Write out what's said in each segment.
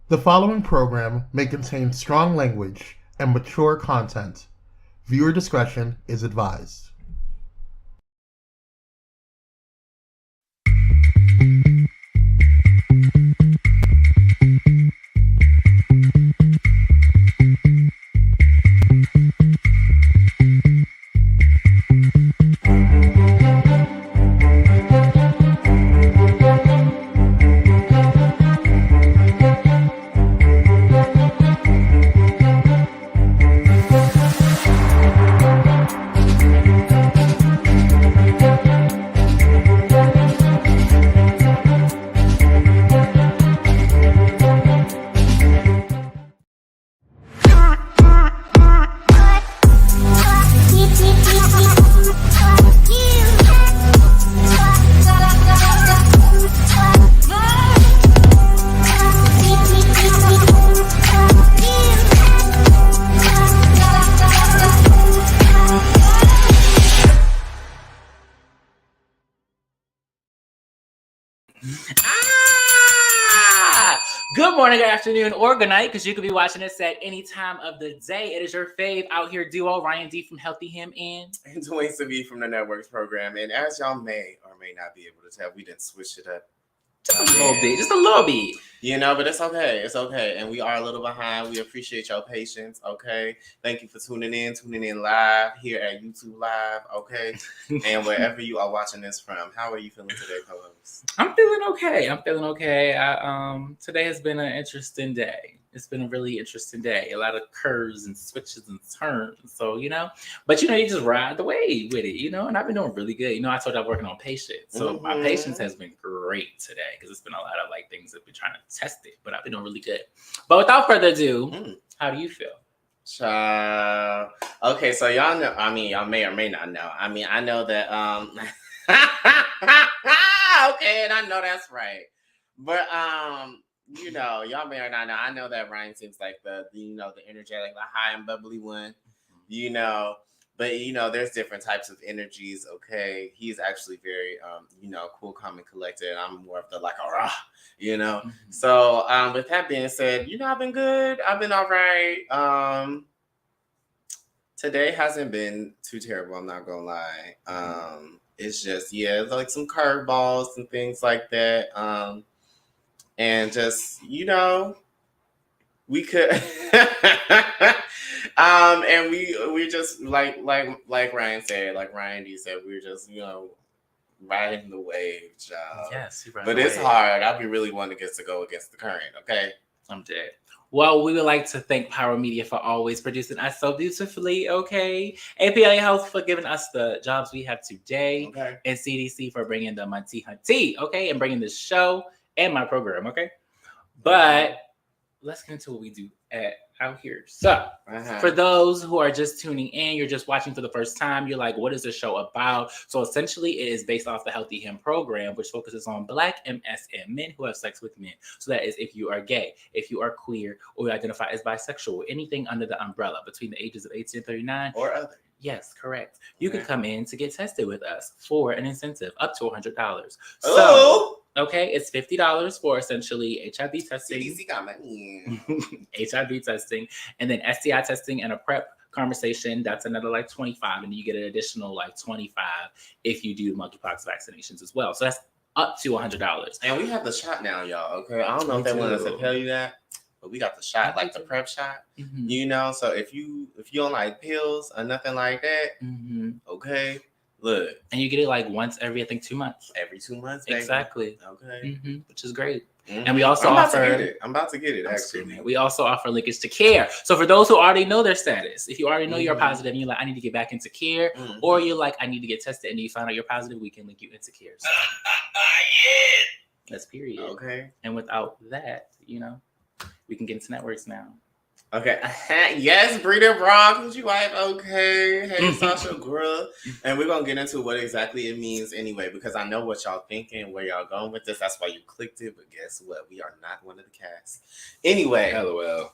The following program may contain strong language and mature content. Viewer discretion is advised. Good morning, good afternoon, or good night, because you could be watching this at any time of the day. It is your fave out here duo, Ryan D from Healthy Him and Dwayne from the Networks program. And as y'all may or may not be able to tell, we didn't switch it up. Just a little bit. You know, but it's okay. It's okay. And we are a little behind. We appreciate your patience, okay? Thank you for tuning in live here at YouTube Live, okay? And wherever you are watching this from. How are you feeling today, co-host? I'm feeling okay. Today has been an interesting day. It's been a really interesting day. A lot of curves and switches and turns. So, you just ride the wave with it, and I've been doing really good. I told you I'm working on patience. So my patience has been great today because it's been a lot of things that we're trying to test it, but I've been doing really good. But without further ado, how do you feel? Okay, so y'all know, y'all may or may not know. I know that, okay, and I know that's right. But, y'all may or not know. I know that Ryan seems like the energetic, the high and bubbly one, but there's different types of energies. Okay. He's actually very, cool, calm, and collected. And I'm more of the rah, So, with that being said, I've been good. I've been all right. Today hasn't been too terrible. I'm not gonna lie. It's just, it's some curveballs and things like that. And just, we could, and we just like Ryan said, like Ryan D said, we're just, riding the wave, child. Yes, but it's hard. I'd be really wanting to go against the current. Okay, I'm dead. Well, we would like to thank Pyro Media for always producing us so beautifully, okay? APLA Health for giving us the jobs we have today, okay, and CDC for bringing the Munty Hunty, okay, and bringing this show and my program, okay? But let's get into what we do out here. So, for those who are just tuning in, you're just watching for the first time, you're like, what is this show about? So, essentially, it is based off the Healthy Him program, which focuses on Black MSM men who have sex with men. So, that is if you are gay, if you are queer, or you identify as bisexual, anything under the umbrella between the ages of 18 and 39. Or other. Yes, correct. You can come in to get tested with us for an incentive up to $100. So, okay, it's $50 for essentially HIV testing. CDC got money. HIV testing, and then STI testing and a PrEP conversation. That's another $25, and you get an additional $25 if you do monkeypox vaccinations as well. So that's up to $100. And we have the shot now, y'all. Okay, I don't know if they want us to tell you that, but we got the shot, the PrEP shot. Mm-hmm. So if you don't like pills or nothing like that, okay. Look, and you get it once every, I think, 2 months. Every 2 months, baby. Exactly. Okay. Which is great. And we also I'm about to get it, actually. We also offer linkage to care. So for those who already know their status, if you already know you're positive and you're like, I need to get back into care, or you're like, I need to get tested, and you find out you're positive, we can link you into care. So. That's period. Okay. And without that, we can get into networks now. Okay. Yes, Breeder Brock, would you wife? Okay. Hey, Sasha Grub. And we're going to get into what exactly it means anyway, because I know what y'all thinking, where y'all going with this. That's why you clicked it. But guess what? We are not one of the cast. Anyway. LOL.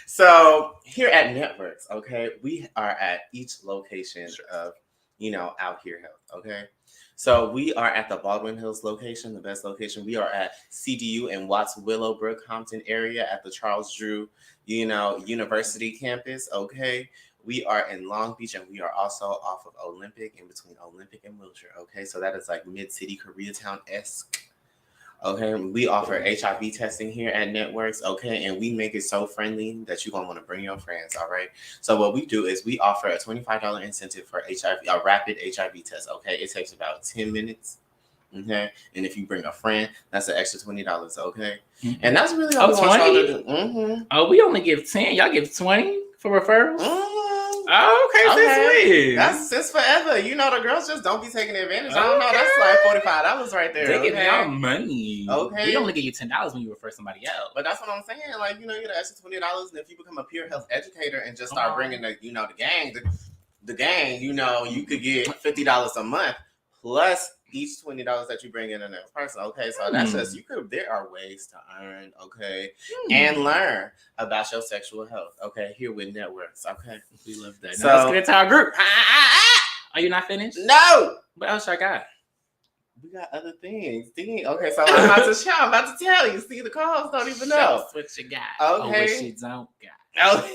So here at Networks, okay, we are at each location of, Out Here Health, okay? So we are at the Baldwin Hills location, the best location. We are at CDU in Watts Willowbrook, Compton area at the Charles Drew, University campus. Okay. We are in Long Beach, and we are also off of Olympic, in between Olympic and Wilshire. Okay. So that is like mid-city Koreatown-esque. Okay, we offer HIV testing here at Networks, okay, and we make it so friendly that you're going to want to bring your friends, all right? So what we do is we offer a $25 incentive for HIV, a rapid HIV test, okay? It takes about 10 minutes, okay? And if you bring a friend, that's an extra $20, okay? Mm-hmm. And that's really all we want y'all to do. Mm-hmm. Oh, we only give 10. Y'all give 20 for referrals? Mm-hmm. Oh, okay. That's forever. The girls just don't be taking advantage. I don't know. That's like $45 right there. They give y'all money. Okay. We only give you $10 when you refer somebody else. But that's what I'm saying. Like, you get an extra $20, and if you become a peer health educator and just start bringing the gang, you could get $50 a month plus each $20 that you bring in the next person. Okay, so that's just there are ways to earn, okay, and learn about your sexual health. Okay, here with Networks. Okay, we love that. So now let's get into our group. Are you not finished? No. What else I got? We got other things. Okay, so I'm about to tell you. See, the calls don't even know. That's what you got. Okay. Or what you don't got.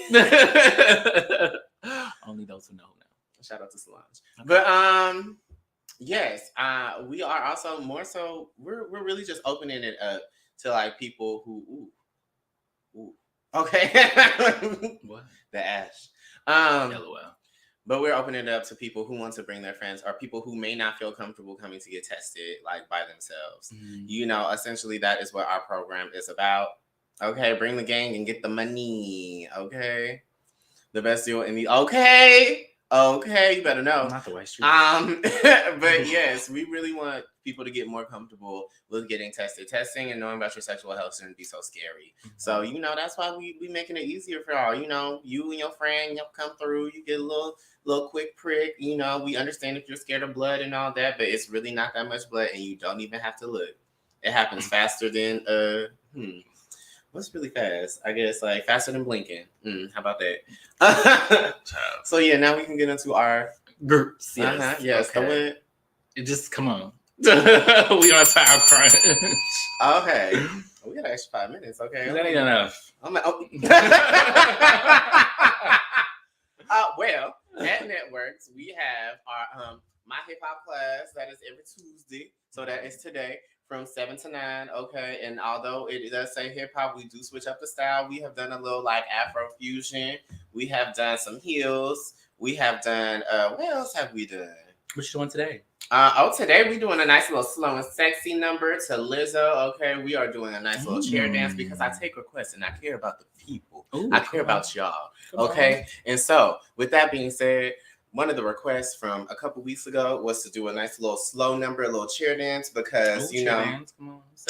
Oh. Only those who know. Shout out to Solange. Okay. But yes, we are also more so. We're really just opening it up to like people who. Ooh. Okay. What? The ash. LOL. But we're opening it up to people who want to bring their friends, or people who may not feel comfortable coming to get tested like by themselves. Mm-hmm. Essentially that is what our program is about. Okay, bring the gang and get the money. Okay, the best deal in the. Okay, you better know. Not the white street. But yes, we really want people to get more comfortable with getting tested. Testing and knowing about your sexual health shouldn't be so scary. Mm-hmm. So, that's why we making it easier for y'all. You and your friend, come through, you get a little quick prick. We understand if you're scared of blood and all that, but it's really not that much blood, and you don't even have to look. It happens faster than what's really fast? I guess like faster than blinking. How about that? So yeah, now we can get into our groups. Yes. Uh-huh. Yes. Okay. Just come on. We on time crunch. Okay. We got an extra 5 minutes. Okay. That ain't enough. Well, at Networks, we have our my hip hop class that is every Tuesday. So that is today. From 7 to 9, okay. And although it does say hip hop, we do switch up the style. We have done a little like Afro fusion. We have done some heels. We have done what else have we done? What you doing today? Today we're doing a nice little slow and sexy number to Lizzo. Okay, we are doing a nice little chair dance because I take requests and I care about the people. Ooh, I care about y'all. Okay, and so with that being said. One of the requests from a couple weeks ago was to do a nice little slow number, a little chair dance, because,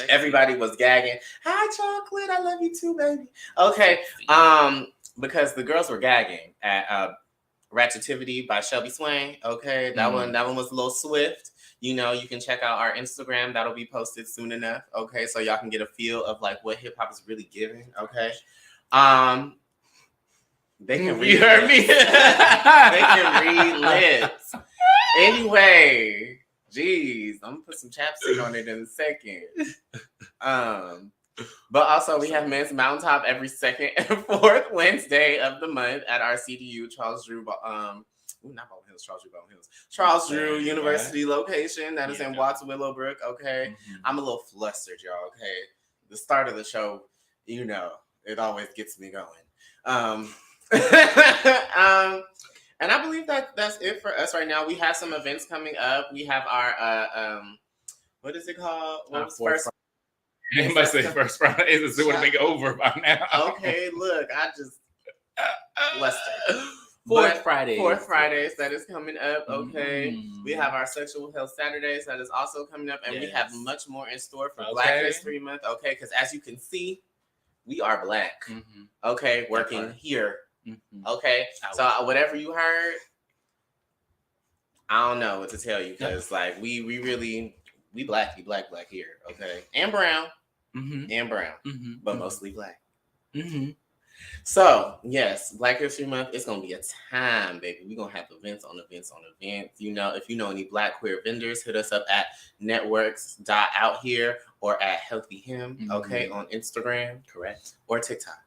everybody was gagging. Hi, Chocolate. I love you too, baby. Okay. Because the girls were gagging at Ratchetivity by Shelby Swain. Okay. That one was a little swift. You can check out our Instagram. That'll be posted soon enough. Okay. So y'all can get a feel of like what hip hop is really giving. Okay. They can read. You heard me. They can read lips. Anyway, geez, I'm gonna put some chapstick on it in a second. But also we have Men's Mountaintop every second and fourth Wednesday of the month at our CDU Charles Drew. Not Baldwin Hills, Charles Drew University location that is in Watts Willowbrook. Okay, I'm a little flustered, y'all. Okay, the start of the show, it always gets me going. And I believe that's it for us right now. We have some events coming up. We have our what is it called? What was first? Anybody say first Friday? It would have been over by now. Okay, look, I just Lester. Fourth Fridays that is coming up. Okay, we have our Sexual Health Saturdays that is also coming up, and we have much more in store for Black History Month. Okay, because as you can see, we are Black. Okay, working here. Okay, so whatever you heard, I don't know what to tell you because like we really black here. Okay, and brown, but mostly Black. So, yes, Black History Month, it's going to be a time, baby. We're going to have events on events on events. You know, if you know any Black queer vendors, hit us up at networks.outhere or at Healthy Him, okay, on Instagram. Correct. Or TikTok.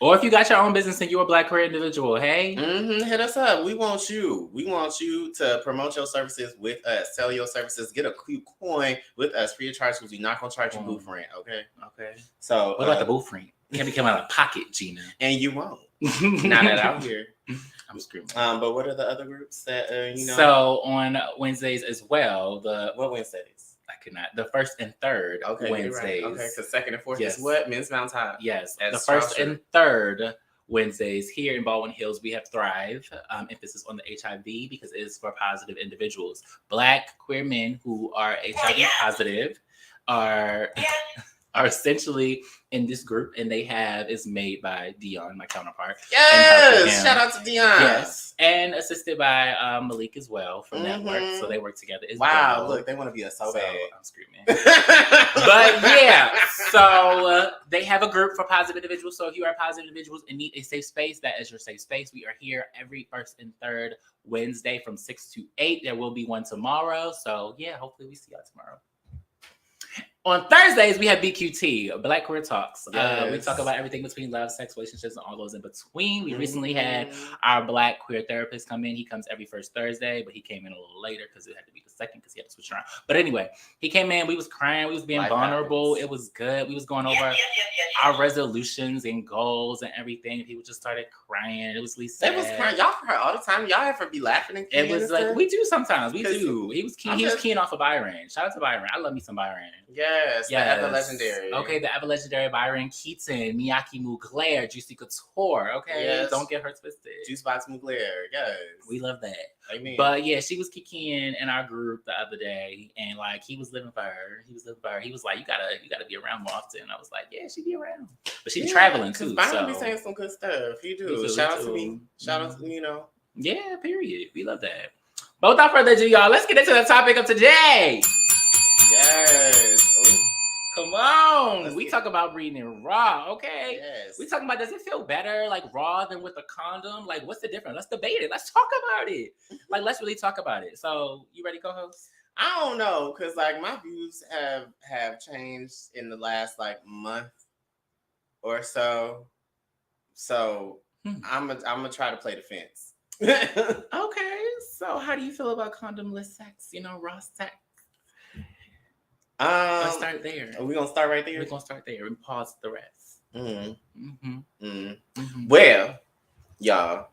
Or if you got your own business and you're a Black queer individual, hey. Hit us up. We want you. We want you to promote your services with us. Sell your services. Get a cute coin with us free of charge because we're not going to charge you booth rent, okay? Okay. So, what about the booth rent? You can't be coming out of pocket, Gina. And you won't. Not that out here. I'm screaming. But what are the other groups that you know? So on Wednesdays as well, what Wednesdays? I could not. The first and third Wednesdays. Right. Okay, because second and fourth is what? Men's Mountain Time. Yes. The first and third Wednesdays here in Baldwin Hills, we have Thrive. Emphasis on the HIV because it is for positive individuals. Black queer men who are HIV positive are essentially in this group, and is made by Dion, my counterpart. Yes, shout out to Dion. Yes, and assisted by Malik as well from Network. So they work together. Wow, look, they want to be so bad. I'm screaming. But yeah, so they have a group for positive individuals. So if you are positive individuals and need a safe space, that is your safe space. We are here every first and third Wednesday from 6 to 8. There will be one tomorrow. So yeah, hopefully we see y'all tomorrow. On Thursdays, we have BQT, Black Queer Talks. Yes. We talk about everything between love, sex, relationships, and all those in between. We recently had our Black queer therapist come in. He comes every first Thursday, but he came in a little later because it had to be the second because he had to switch around. But anyway, he came in. We was crying. We was being vulnerable. It was good. We was going over our resolutions and goals and everything. People just started crying. It was Lisa. It was crying. Y'all cry all the time. Y'all ever be laughing and it was like, we do sometimes. We do. He was keying off of Byron. Shout out to Byron. I love me some Byron. Yes, the ever legendary. Okay, the ever legendary Byron Keaton, Miyake Mugler, Juicy Couture. Okay, yes. Don't get her twisted. Juicebox Mugler, yes. We love that. Amen. But yeah, she was kicking in our group the other day, and like he was living for her. He was like, you gotta be around more often. I was like, yeah, she be around, but she's traveling too. Byron be saying some good stuff. He do. Shout out to me. Shout out to Yeah, period. We love that. But without further ado, y'all, let's get into the topic of today. Yes. Ooh. Come on. We talk about breathing raw, okay? Yes. We talking about, does it feel better like raw than with a condom? Like, what's the difference? Let's debate it. Let's talk about it. Like, let's really talk about it. So, you ready, co-host? I don't know, because like my views have changed in the last like month or so. So I'm gonna try to play the fence. Okay. So how do you feel about condomless sex? Raw sex? Let's start there. Are we gonna start right there? We're gonna start there and pause the rest. Well, y'all,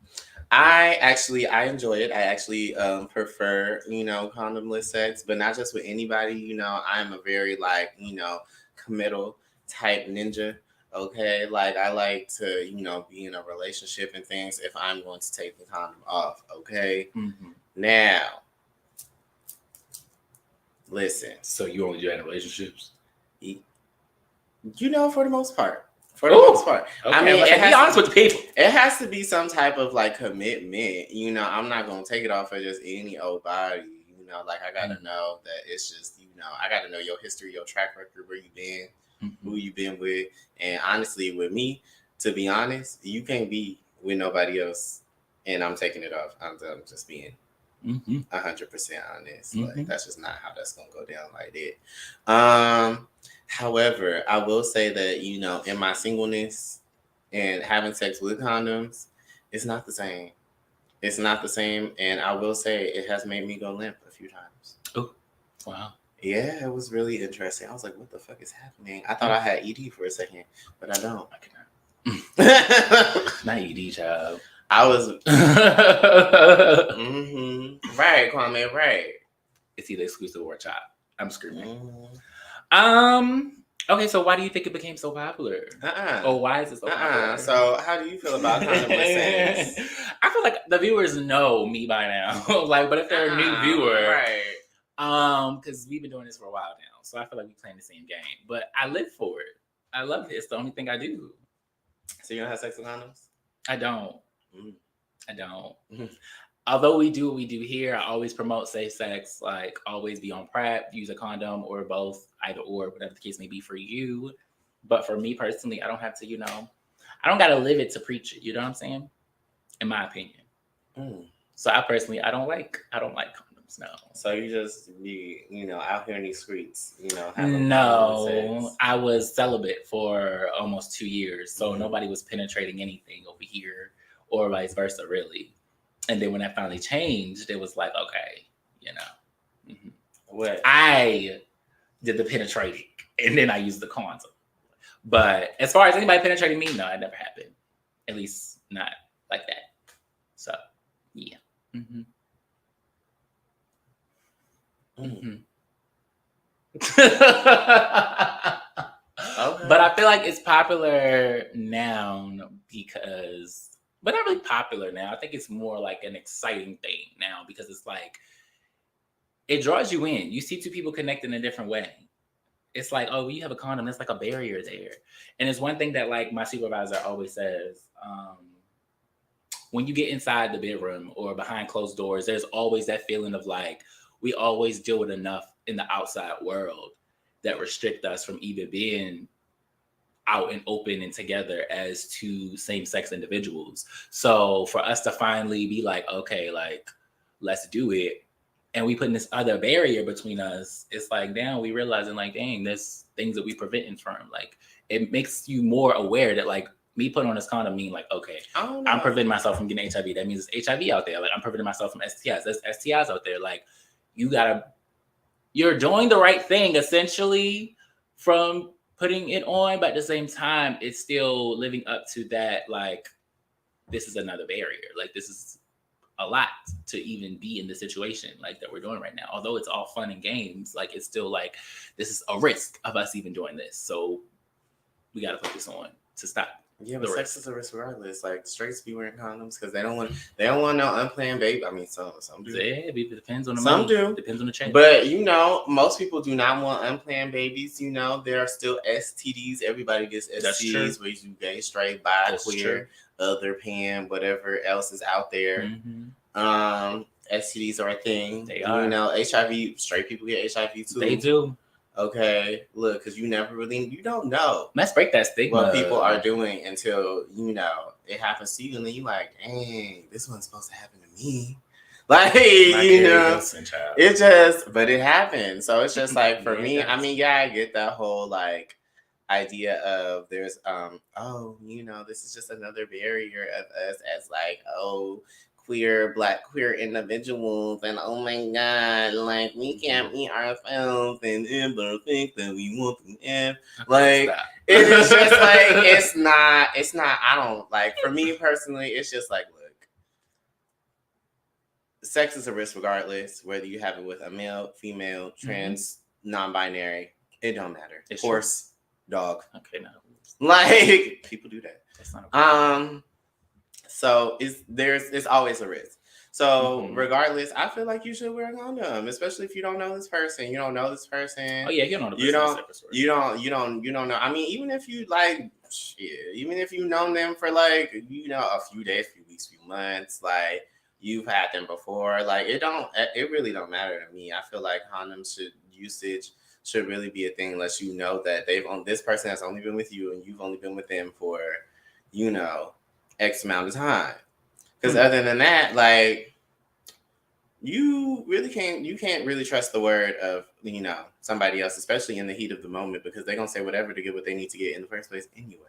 I enjoy it. I actually prefer, condomless sex, but not just with anybody. I'm a very committal type ninja. Okay, like I like to, be in a relationship and things if I'm going to take the condom off. Okay, now. Listen. So you only do that in relationships? For the most part. Most part. Okay, I mean, be honest with the people. It has to be some type of commitment. I'm not gonna take it off for just any old body. I gotta know that it's just, I gotta know your history, your track record, where you've been, who you've been with. And honestly, with me, to be honest, you can't be with nobody else and I'm taking it off. I'm just being 100% honest. Like that's just not how that's gonna go down like that. However, I will say that in my singleness and having sex with condoms, it's not the same. It's not the same, and I will say it has made me go limp a few times. Oh, wow! Yeah, it was really interesting. I was like, "What the fuck is happening?" I thought I had ED for a second, but I don't. I cannot. Not ED, child. I was right, Kwame, right. It's either exclusive or chop. I'm screaming. Okay, so why do you think it became so popular? Oh, why is it so popular? So how do you feel about condomless sex? I feel like the viewers know me by now. But if they're a new viewer, right? Because we've been doing this for a while now, so I feel like we're playing the same game. But I live for it. I love it. It's the only thing I do. So you don't have sex with condoms? I don't. I don't. Although we do what we do here, I always promote safe sex. Like, always be on PrEP, use a condom or both, either or, whatever the case may be for you. But for me personally, I don't have to, I don't gotta live it to preach it. You know what I'm saying? In my opinion. So I personally, I don't like condoms. No. So you just be, out here in these streets, No, I was celibate for almost 2 years, so nobody was penetrating anything over here, or vice versa, really. And then when that finally changed, it was like, okay, What? I did the penetrating, and then I used the condom. But as far as anybody penetrating me, no, it never happened. At least not like that. So, yeah. Mm-hmm. Okay. But I feel like it's popular now because, but not really popular now. I think it's more like an exciting thing now because it's like, it draws you in. You see two people connect in a different way. It's like, oh, you have a condom. It's like a barrier there. And it's one thing that like my supervisor always says, when you get inside the bedroom or behind closed doors, there's always that feeling of like, we always deal with enough in the outside world that restrict us from even being out and open and together as two same-sex individuals. So for us to finally be like, okay, like, let's do it. And we putting this other barrier between us. It's like, now we realizing like, dang, there's things that we preventing from. Like, it makes you more aware that like, me putting on this condom mean like, okay, I'm preventing myself from getting HIV. That means it's HIV out there. Like, I'm preventing myself from STIs. There's STIs out there. Like, you're doing the right thing essentially from putting it on, but at the same time, it's still living up to that. Like, this is another barrier. Like, this is a lot to even be in the situation like that we're doing right now. Although it's all fun and games, like it's still like, this is a risk of us even doing this. So we got to put this on to stop. Yeah, but sex is a risk regardless. Like straights be wearing condoms because they don't want no unplanned baby. I mean, some do. Yeah, it depends on the some money. do. Depends on the change. But most people do not want unplanned babies. There are still STDs. Everybody gets STDs. Where you gay, straight, bi, queer, other, pan, whatever else is out there. Mm-hmm. STDs are a thing. They are. HIV. Straight people get HIV too. They do. Okay, look, because you don't know. Let's break that stigma. What people are doing until, it happens to you. And then you're like, dang, this wasn't supposed to happen to me. Like, but it happened. So it's just like, for me, I mean, yeah, I get that whole, like, idea of there's, this is just another barrier of us as, like, Black queer individuals, and oh my god, like we can't meet ourselves and ever think that we want to have. Like it is just like it's not. I don't like. For me personally, it's just like, look, sex is a risk regardless whether you have it with a male, female, trans, non-binary. It don't matter. It's horse, dog. Okay, no. Like people do that. That's not So it's always a risk. So regardless, I feel like you should wear a condom, especially if you don't know this person. You don't know this person. Oh yeah, you don't know. You don't know. I mean, even if you like, even if you've known them for like, a few days, few weeks, few months, like you've had them before. Like it really don't matter to me. I feel like usage should really be a thing unless you know that this person has only been with you and you've only been with them for, X amount of time. Because other than that, like you can't really trust the word of, somebody else, especially in the heat of the moment, because they're going to say whatever to get what they need to get in the first place anyway.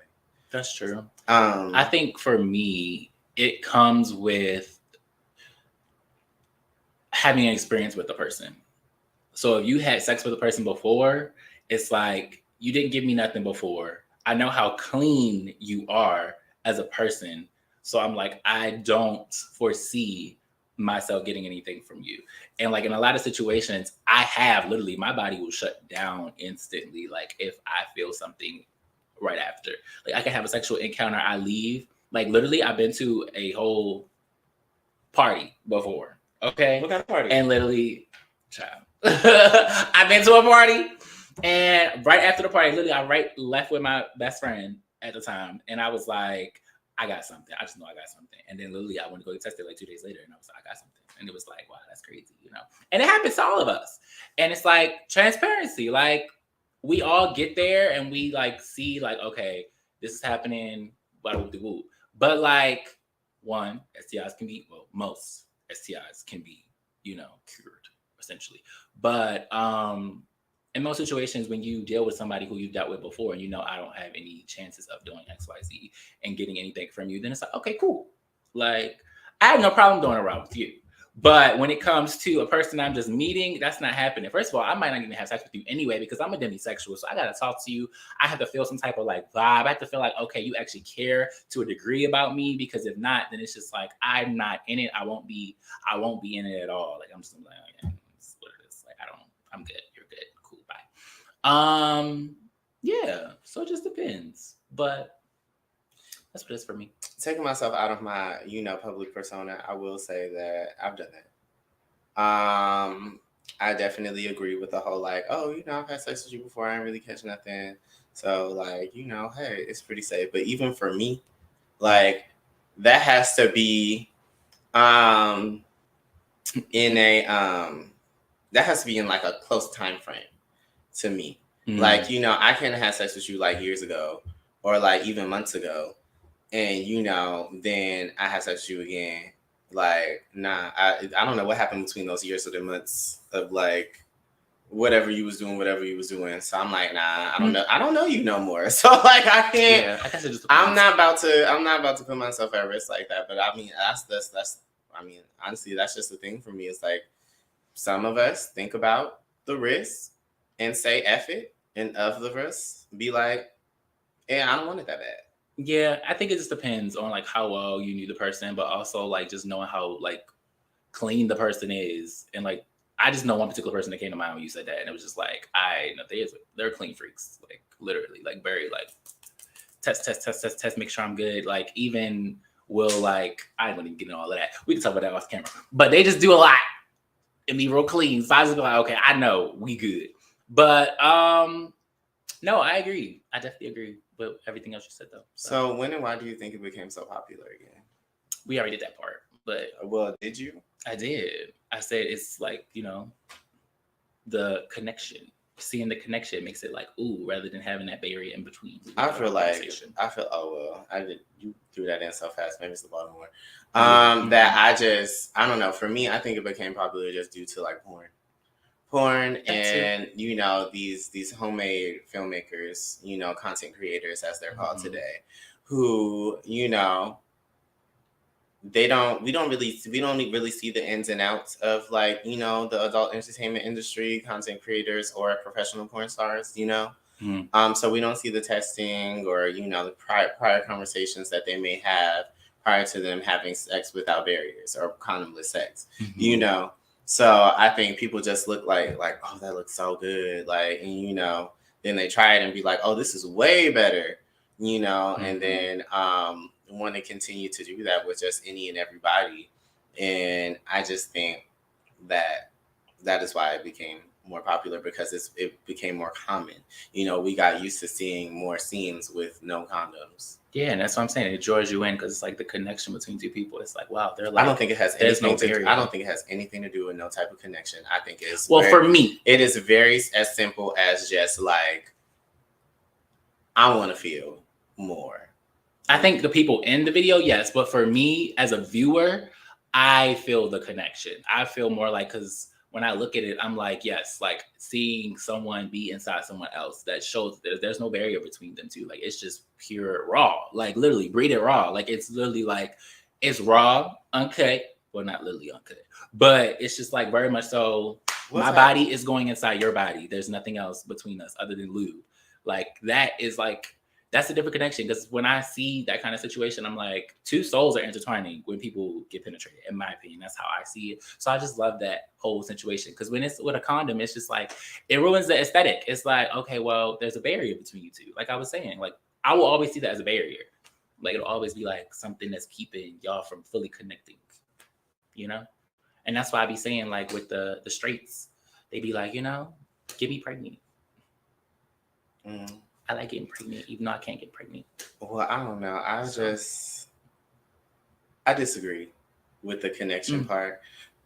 That's true. I think for me, it comes with having an experience with the person. So if you had sex with a person before, it's like, you didn't give me nothing before. I know how clean you are as a person. So I'm like, I don't foresee myself getting anything from you. And like in a lot of situations, I have literally, my body will shut down instantly. Like if I feel something right after, like I can have a sexual encounter, I leave. Like literally I've been to a whole party before. Okay. What kind of party? And literally, child, I've been to a party and right after the party, literally I left with my best friend at the time. And I was like, I got something. I just know I got something. And then literally I went to go get tested like 2 days later and I was like, I got something. And it was like, wow, that's crazy, And it happens to all of us. And it's like transparency. Like we all get there and we like see like, okay, this is happening. woo. But like, one, STIs can be, well, most STIs can be, cured essentially. But in most situations, when you deal with somebody who you've dealt with before, and I don't have any chances of doing XYZ and getting anything from you, then it's like, okay, cool. Like, I have no problem going around with you. But when it comes to a person I'm just meeting, that's not happening. First of all, I might not even have sex with you anyway because I'm a demisexual. So I got to talk to you. I have to feel some type of like vibe. I have to feel like, okay, you actually care to a degree about me, because if not, then it's just like, I'm not in it. I won't be in it at all. Like, I'm just like, oh, yeah, it's what it is. Like, I'm good. You're good. Cool. Bye. Yeah. So it just depends. But that's what it is for me. Taking myself out of my, public persona, I will say that I've done that. I definitely agree with the whole like, oh, I've had sex with you before. I didn't really catch nothing. So like, hey, it's pretty safe. But even for me, like that has to be in like a close time frame to me. Mm-hmm. Like, I can't have sex with you like years ago or like even months ago. And, then I have sex with you again. Like, nah, I don't know what happened between those years or the months of like whatever you was doing. So I'm like, nah, I don't know. I don't know you no more. So like, I can't. Yeah, I guess it just I'm not about to put myself at risk like that. But I mean, that's. I mean, honestly, that's just the thing for me. It's like some of us think about the risk and say F it, and others be like, yeah, I don't want it that bad. Yeah, I think it just depends on like how well you knew the person, but also like just knowing how like clean the person is. And like, I just know one particular person that came to mind when you said that, and it was just like, I know they're clean freaks, like literally, like very like test, make sure I'm good. Like even will like, I don't even get into all of that. We can talk about that off camera, but they just do a lot and be real clean. So I was like, okay, I know we good, but no, I agree. I definitely agree with everything else you said, though. So when and why do you think it became so popular again? We already did that part, but well, did you? I did. I said it's like the connection. Seeing the connection makes it like ooh, rather than having that barrier in between. You threw that in so fast. Maybe it's the Baltimore. That I don't know. For me, I think it became popular just due to like porn and these homemade filmmakers, content creators as they're called today, who we don't really see the ins and outs of like the adult entertainment industry, content creators or professional porn stars, so we don't see the testing or the prior conversations that they may have prior to them having sex without barriers or condomless sex, So I think people just look like, oh, that looks so good. Like, and, then they try it and be like, oh, this is way better, and then want to continue to do that with just any and everybody. And I just think that is why it became more popular, because it became more common. We got used to seeing more scenes with no condoms. Yeah, and that's what I'm saying. It draws you in because it's like the connection between two people. It's like, wow, they're like. I don't think it has anything to do with no type of connection. I think it's for me, it is very as simple as just like, I want to feel more. I think the people in the video, yes, but for me as a viewer, I feel the connection. I feel more like, because when I look at it, I'm like, yes, like seeing someone be inside someone else, that shows that there's no barrier between them two. Like it's just pure raw, like literally breed it raw. Like it's literally like it's raw, uncut. Well, not literally uncut, but it's just like very much so. My body is going inside your body. There's nothing else between us other than lube. Like that is like, that's a different connection, because when I see that kind of situation, I'm like, two souls are intertwining when people get penetrated, in my opinion. That's how I see it. So I just love that whole situation, because when it's with a condom, it's just like, it ruins the aesthetic. It's like, okay, well, there's a barrier between you two. Like I was saying, like I will always see that as a barrier. Like it'll always be like something that's keeping y'all from fully connecting, And that's why I be saying, like with the straights, they be like, get me pregnant. I like getting pregnant, even though I can't get pregnant. Well, I don't know. I disagree with the connection part.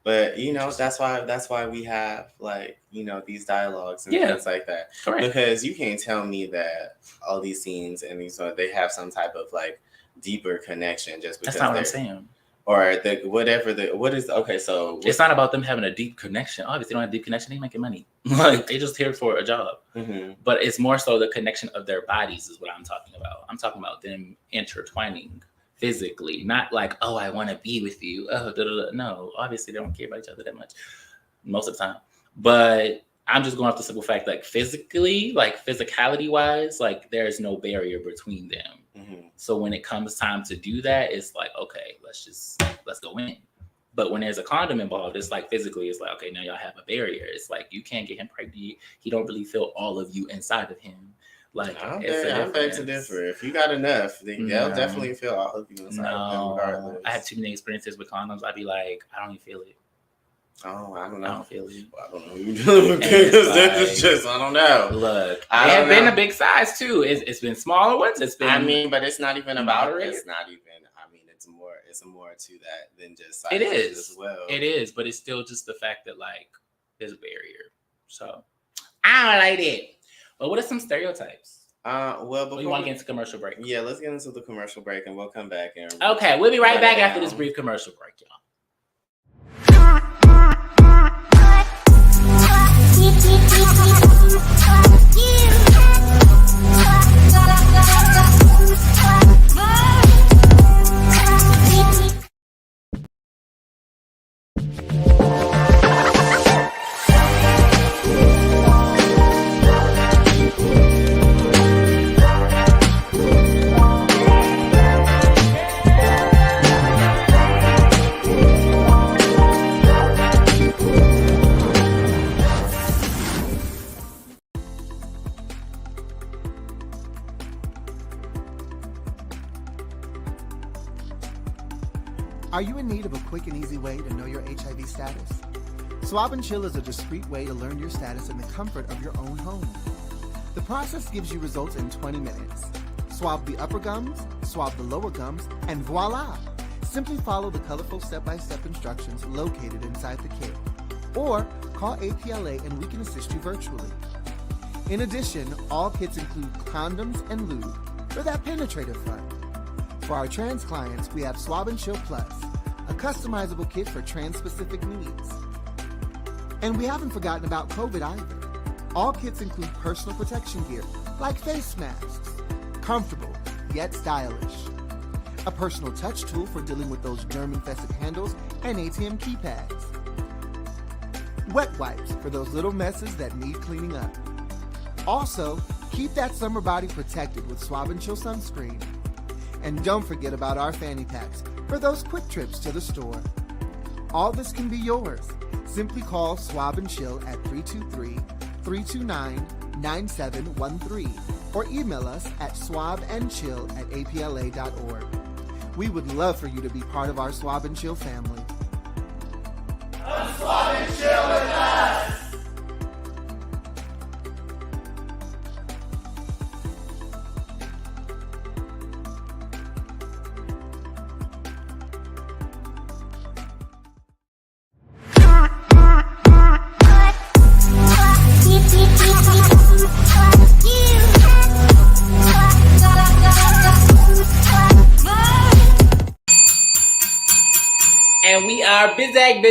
But that's why we have like these dialogues and things like that. Correct. Because you can't tell me that all these scenes and these they have some type of like deeper connection just because that's not what I'm saying. Or so it's not about them having a deep connection. Obviously, they don't have a deep connection. They making money. Like they just here for a job. Mm-hmm. But it's more so the connection of their bodies is what I'm talking about. I'm talking about them intertwining physically, not like, oh, I want to be with you. Oh, no, obviously they don't care about each other that much most of the time. But I'm just going off the simple fact, like physically, like physicality wise, like there's no barrier between them. Mm-hmm. So when it comes time to do that, it's like, okay, let's go in. But when there's a condom involved, it's like physically, it's like, okay, now y'all have a barrier. It's like you can't get him pregnant. He don't really feel all of you inside of him. Like I'm beg to differ. If you got enough, then they'll definitely feel all of you inside of them regardless. I have too many experiences with condoms. I'd be like, I don't even feel it. Oh, I don't know. I don't feel it. I don't know who you're dealing with. It's just, I don't know. Look, they have been a big size too. It's been smaller ones. It's been. I mean, but it's not even about moderate. It's not even. I mean, it's more to that than just size. It is as well. It is, but it's still just the fact that like there's a barrier. So I don't like it. But what are some stereotypes? Well, we want to get into commercial break. Yeah, let's get into the commercial break, and we'll come back. Okay, we'll be right back after this brief commercial break, y'all. Are you in need of a quick and easy way to know your HIV status? Swab and Chill is a discreet way to learn your status in the comfort of your own home. The process gives you results in 20 minutes. Swab the upper gums, swab the lower gums, and voila! Simply follow the colorful step-by-step instructions located inside the kit. Or call APLA and we can assist you virtually. In addition, all kits include condoms and lube for that penetrative fun. For our trans clients, we have Swab and Chill Plus, a customizable kit for trans-specific needs. And we haven't forgotten about COVID either. All kits include personal protection gear, like face masks, comfortable yet stylish. A personal touch tool for dealing with those germ-infested handles and ATM keypads. Wet wipes for those little messes that need cleaning up. Also, keep that summer body protected with Swab and Chill sunscreen. And don't forget about our fanny packs for those quick trips to the store. All this can be yours. Simply call Swab and Chill at 323-329-9713 or email us at swabandchill@apla.org. We would love for you to be part of our Swab and Chill family. Come Swab and Chill with us! And we are bizag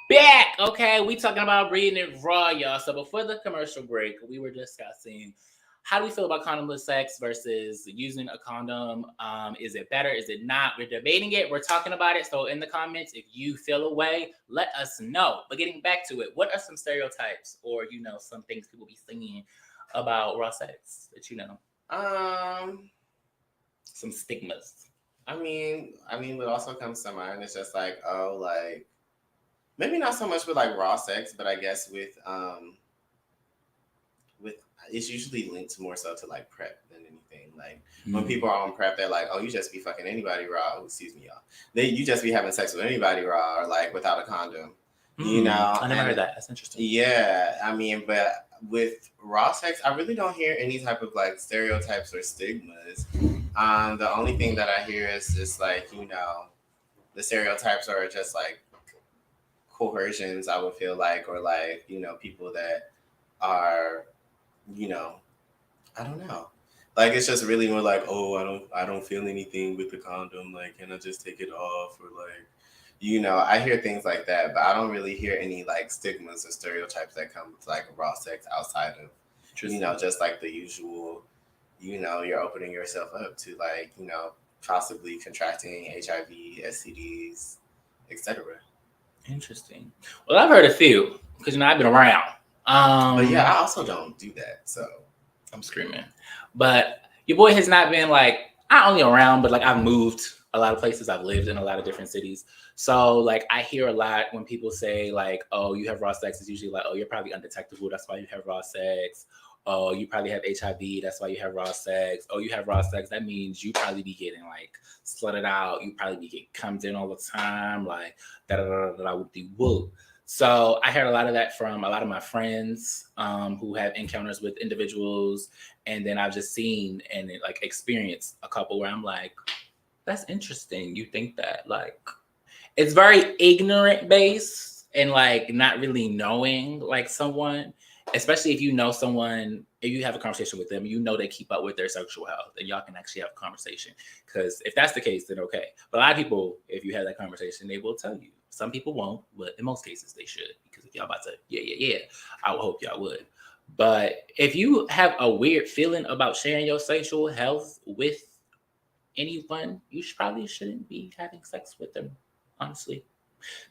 back. Okay, we talking about reading it raw, y'all. So before the commercial break, we were discussing how do we feel about condomless sex versus using a condom. Is it better? Is it not? We're debating it. We're talking about it. So in the comments, if you feel a way, let us know. But getting back to it, what are some stereotypes or some things people be saying about raw sex that you know? Some stigmas. I mean, what also comes to mind is just like, oh, like maybe not so much with like raw sex, but I guess with it's usually linked more so to like prep than anything. Like when people are on prep, they're like, oh, you just be fucking anybody raw. Oh, excuse me, y'all. You just be having sex with anybody raw or like without a condom. I never heard that. That's interesting. Yeah, I mean, but with raw sex, I really don't hear any type of like stereotypes or stigmas. The only thing that I hear is just like, the stereotypes are just like coercions, I would feel like, or like, you know, people that are, you know, I don't know. Like, it's just really more like, oh, I don't feel anything with the condom. Like, can I just take it off? Or like, you know, I hear things like that, but I don't really hear any like stigmas or stereotypes that come with like raw sex outside of, you know, just like the usual, you know, you're opening yourself up to like, you know, possibly contracting HIV, STDs, etc. Interesting. Well, I've heard a few because, you know, I've been around. But yeah, I also don't do that, so I'm screaming. But your boy has not been like, not only around, but like I've moved a lot of places. I've lived in a lot of different cities. So like I hear a lot when people say like, oh, you have raw sex. It's usually like, oh, you're probably undetectable. That's why you have raw sex. Oh, you probably have HIV. That's why you have raw sex. Oh, you have raw sex. That means you probably be getting like slutted out. You probably be getting comes in all the time. Like whoop. So I heard a lot of that from a lot of my friends who have encounters with individuals. And then I've just seen and like experienced a couple where I'm like, that's interesting. You think that like, it's very ignorant based and like not really knowing like someone, especially if you know someone, if you have a conversation with them, you know they keep up with their sexual health and y'all can actually have a conversation. Because if that's the case, then okay. But a lot of people, if you have that conversation, they will tell you. Some people won't, but in most cases they should. Because if y'all about to, yeah, I would hope y'all would. But if you have a weird feeling about sharing your sexual health with anyone, you probably shouldn't be having sex with them, honestly.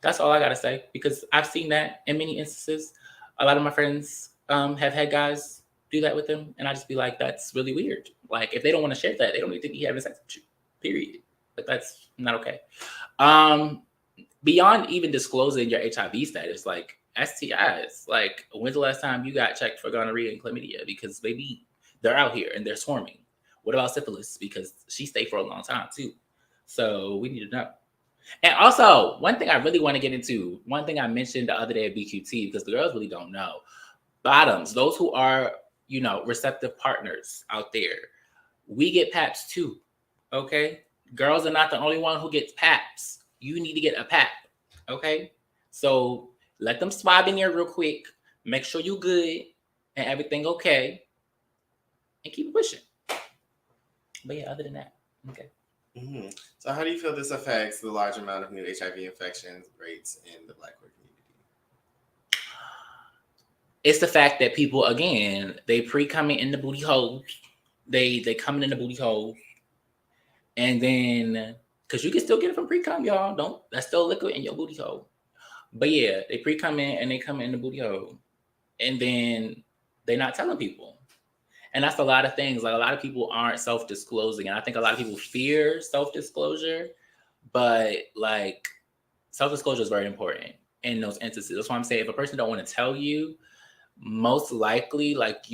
That's all I gotta say, because I've seen that in many instances. A lot of my friends have had guys do that with them, and I just be like, that's really weird. Like, if they don't want to share that, they don't need to be having sex with you, period. But that's not okay. Beyond even disclosing your HIV status, like STIs, like when's the last time you got checked for gonorrhea and chlamydia? Because baby, they're out here and they're swarming. What about syphilis? Because she stayed for a long time too. So we need to know. And also, one thing I really want to get into, one thing I mentioned the other day at BQT, because the girls really don't know. Bottoms, those who are, you know, receptive partners out there, we get PAPs too, okay? Girls are not the only one who gets PAPs. You need to get a PAP, okay? So let them swab in here real quick, make sure you good and everything okay, and keep pushing. But yeah, other than that, okay. Mm-hmm. So how do you feel this affects the large amount of new HIV infection rates in the Black queer community? It's the fact that people, again, they pre-coming in the booty holes. They coming in the booty holes. And then, because you can still get it from pre-cum, y'all. That's still liquid in your booty hole. But yeah, they pre-cum in and they come in the booty hole. And then they're not telling people. And that's a lot of things. Like a lot of people aren't self-disclosing. And I think a lot of people fear self-disclosure. But like self-disclosure is very important in those instances. That's why I'm saying if a person don't want to tell you, most likely, like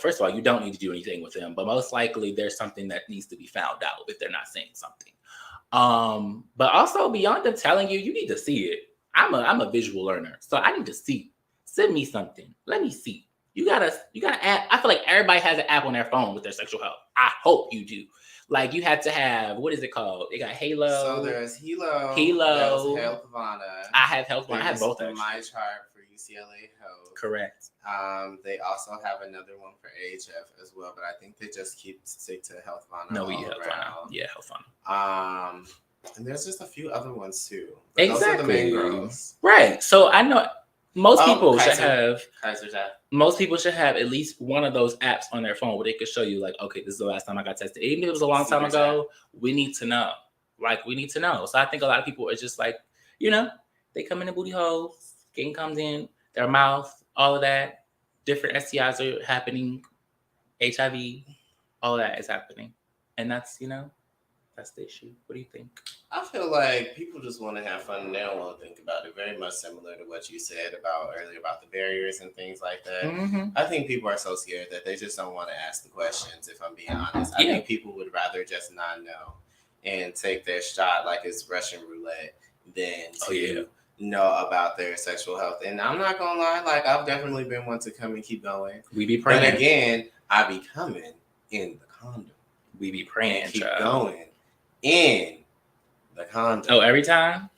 first of all, you don't need to do anything with them. But most likely there's something that needs to be found out if they're not saying something. But also beyond them telling you, you need to see it. I'm a visual learner. So I need to see. Send me something. Let me see. You gotta add. I feel like everybody has an app on their phone with their sexual health. I hope you do. Like you have to have, what is it called? They got Halo. So there's Helo. Helo. There's Healthvana. I have Healthvana. I have both. The My Chart for UCLA Health. Correct. They also have another one for AHF as well, but I think they just stick to Healthvana. No, we Healthvana. Yeah, Healthvana. And there's just a few other ones too. Exactly. Those are the main girls. Right. So I know most people should have. Kaiser's app. Most people should have at least one of those apps on their phone where they could show you, like, okay, this is the last time I got tested. Even if it was a long time ago, we need to know. Like, we need to know. So I think a lot of people are just like, they come in the booty hole, skin comes in, their mouth, all of that. Different STIs are happening, HIV, all of that is happening. And that's, that's the issue. What do you think? I feel like people just want to have fun and they don't want to think about it. Very much similar to what you said earlier about the barriers and things like that. Mm-hmm. I think people are so scared that they just don't want to ask the questions, if I'm being honest. I think people would rather just not know and take their shot like it's Russian roulette than to know about their sexual health. And I'm not going to lie, like I've definitely been one to come and keep going. We be praying. But again, I be coming in the condom. We be praying, and keep going in the condom. Oh, every time?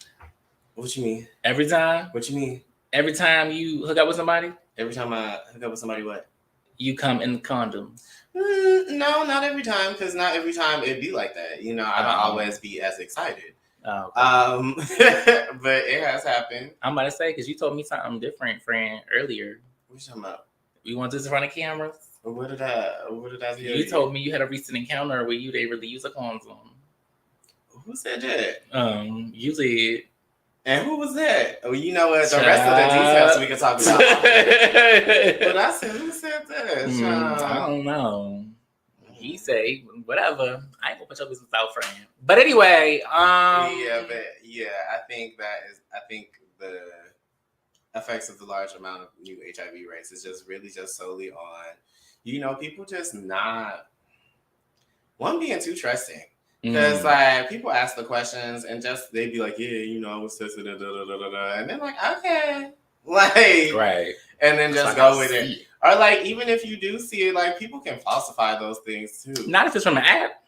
What you mean? Every time? What you mean? Every time you hook up with somebody? Every time I hook up with somebody, what? You come in the condom. No, not every time, because not every time it'd be like that. You know, I don't always be as excited. Oh, okay. But it has happened. I'm about to say, because you told me something different, friend, earlier. What you talking about? You want this in front of cameras? What did I do? You told me you had a recent encounter where you didn't really use a condom. Who said that? You did. And who was that? Oh, you know what? The rest of the details we can talk about. But I said, who said that? I don't know. He say whatever. I ain't gonna put your business out, friend. But anyway, I think the effects of the large amount of new HIV rates is just really just solely on, you know, people just not being too trusting. Because like people ask the questions and just they'd be like, yeah, you know, I was tested, and then like, okay, like, right, and then just go with it. Or like, even if you do see it, like people can falsify those things too. Not if it's from an app.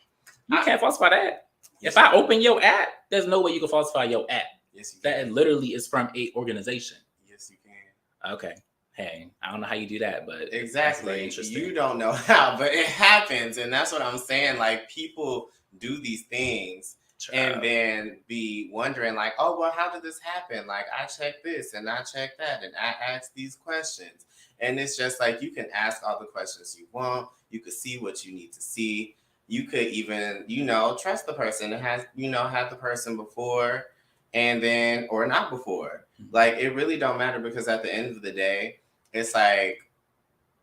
You can't falsify that. If I open your app, there's no way you can falsify your app. Yes, you can. That literally is from a organization. Yes, you can. Okay. Hey, I don't know how you do that, but exactly, you don't know how, but it happens, and that's what I'm saying. Like people do these things and then be wondering like, oh, well, how did this happen? Like I checked this and I checked that and I asked these questions. And it's just like, you can ask all the questions you want. You could see what you need to see. You could even, you know, trust the person that has, you know, had the person before and then, or not before. Like, it really don't matter because at the end of the day, it's like,